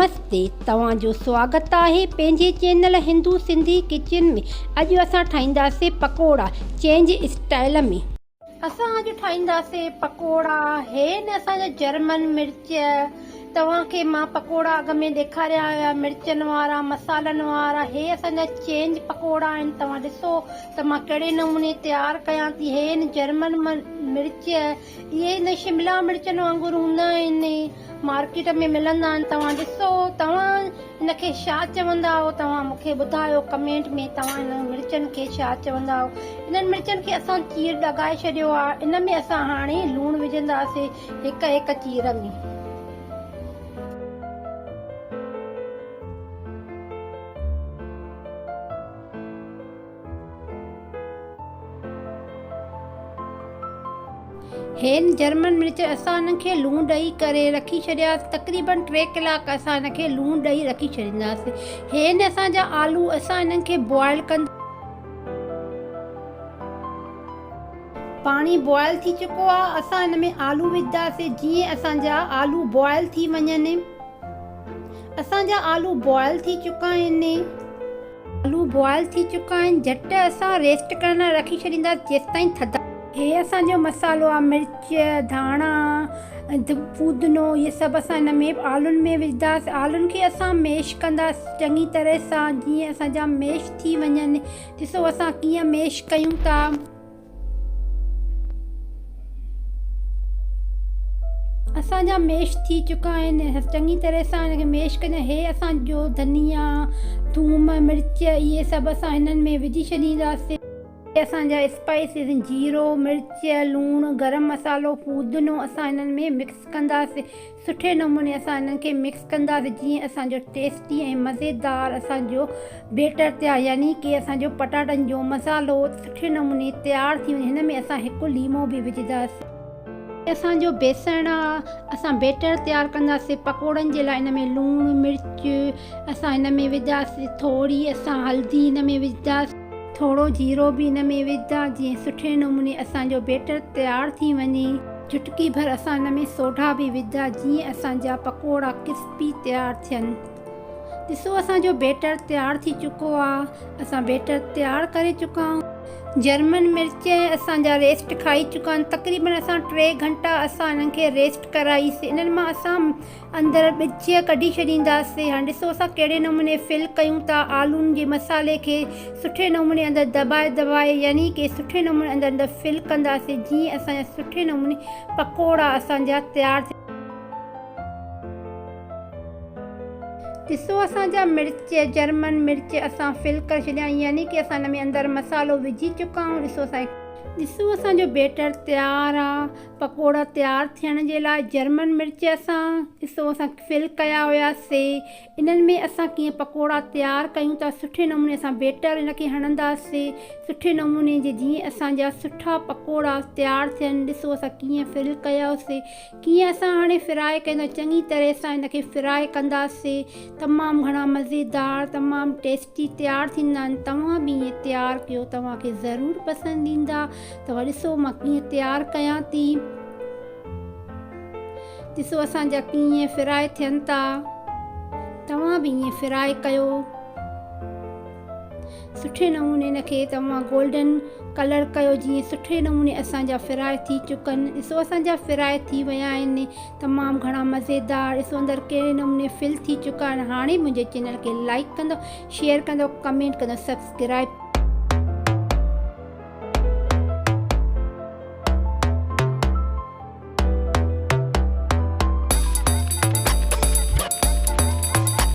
नमस्ते, तव्हांजो स्वागत आहे पंहिंजे चैनल हिंदू सिंधी किचन में। अॼु असां ठाहींदासीं पकोड़ा चेंज स्टाइल में। असां अॼु ठाहींदासीं पकोड़ा। हे न असांजा जर्मन मिर्च। तव्हांखे मां पकोड़ा अॻ में ॾेखारिया हुया मिर्चनि वारा, मसालनि वारा। हे असांजा चेंज पकोड़ा आहिनि। तव्हां ॾिसो त मां कहिड़े नमूने तयारु कयां थी। हे न जर्मन मिर्च, इहे न शिमला मिर्चनि वांगुरु हूंदा आहिनि, मार्केट में मिलंदा आहिनि। तव्हां ॾिसो, तव्हां हिनखे छा चवंदा आहियो, तव्हां मूंखे ॿुधायो कमेंट में। तव्हां हिन मिर्चनि खे छा चवंदा आहियो। इन्हनि मिर्चनि खे असां चीर लॻाए छॾियो आहे। इन में असां हाणे लूणु विझंदासीं हिकु हिकु चीर में। हेन जर्मन मिर्च असां हिनखे लूणु ॾेई करे रखी छॾियासीं। तक़रीबन 3 कलाक असां हिनखे लूणु ॾेई रखी छॾींदासीं। हेन असांजा आलू असां हिननि खे बॉइल कंदा। पाणी बॉइल थी चुको आहे। असां हिन में आलू विझंदासीं। जीअं असांजा आलू बॉइल थी वञनि। असांजा आलू बॉइल थी चुका आहिनि। आलू बॉइल थी चुका आहिनि। झटि असां रेस्ट करण लाइ रखी छॾींदासीं जेसिताईं थधा। हे असांजो मसालो आहे। मिर्च, धाणा, पुदीनो, इहे सभु असां हिन में आलुनि में विझंदासीं। आलुनि खे असां मैश कंदासीं चङी तरह सां, जीअं असांजा मैश थी वञनि। ॾिसो असां कीअं मैश कयूं था। असांजा मैश थी चुका आहिनि। चङी तरह सां हिनखे मैश कयूं। हे असांजो धनिया, थूम, मिर्च, इहे सभु असां हिननि में विझी छॾींदासीं। असांजा स्पाइसिस जीरो, मिर्च, लूणु, गरम मसालो, पुदीनो असां हिननि में मिक्स कंदासीं। सुठे नमूने असां हिननि खे मिक्स कंदासीं, जीअं असांजो टेस्टी ऐं मज़ेदार असांजो बैटर तयारु, यानी कि असांजो पटाटनि जो मसालो सुठे नमूने तयारु थी वञे। हिन में असां हिकु लीमो बि विझंदासीं। असांजो बेसण आहे। असां बैटर तयारु कंदासीं पकोड़नि जे लाइ। हिन में लूणु, मिर्च असां हिन में विझंदासीं। थोरी असां हल्दी हिन में विझंदासीं। थोरो जीरो बि हिन में विझंदा, जीअं सुठे नमूने असांजो बैटर तयारु थी वञे। चुटकी भर असां हिन में सोडा बि विझंदा, जीअं असांजा पकोड़ा क्रिस्पी तयारु थियनि। ॾिसो असांजो बैटर तयारु थी चुको आहे। असां बैटर तयारु करे चुका आहियूं। जर्मन मिर्च असांजा रेस्ट खाई चुका आहिनि। तक़रीबन असां 3 घंटा असां हिननि खे रेस्ट कराईसीं। इन्हनि मां असां अंदरि ॿिज कढी छॾींदासीं। हाणे ॾिसो असां कहिड़े नमूने फिल कयूं था आलूनि जे मसाले खे। सुठे नमूने अंदरि दॿाए यानी कि सुठे नमूने अंदरि फिल कंदासीं, जीअं असांजा सुठे नमूने पकोड़ा असांजा तयारु। ॾिसो असांजा मिर्च, जर्मन मिर्च असां फिल करे छॾिया, यानी कि असां हिन में अंदरि मसालो विझी चुका आहियूं। ॾिसो असांजो बैटर तयारु आहे पकोड़ा तयारु थियण जे लाइ। जर्मन मिर्च असां फिल कया हुयासीं। इन्हनि में असां कीअं पकोड़ा तयारु कयूं था। सुठे नमूने असां बैटर हिनखे हणंदासीं सुठे नमूने जीअं असांजा सुठा पकोड़ा तयारु थियनि। ॾिसो असां कीअं फिल कयासीं, कीअं असां हाणे फ्राए कंदा। चङी तरह सां हिनखे फ्राए कंदासीं। तमामु घणा मज़ेदार, तमामु टेस्टी तयारु थींदा आहिनि। तव्हां बि ईअं तयारु कयो, तव्हांखे ज़रूरु पसंदि ईंदा। तव्हां ॾिसो मां कीअं तयारु कयां थी। ॾिसो असांजा कीअं फ्राए थियनि था। तव्हां बि ईअं फ्राए कयो सुठे नमूने। हिनखे तव्हां गोल्डन कलर कयो, जीअं सुठे नमूने असांजा फ्राए थी चुकनि। ॾिसो असांजा फ्राए थी विया आहिनि, तमामु घणा मज़ेदार। ॾिसो अंदरि कहिड़े नमूने फिल थी चुका आहिनि। हाणे मुंहिंजे चैनल खे लाइक कंदो, शेयर कंदो, कमेंट कंदो, सब्सक्राइब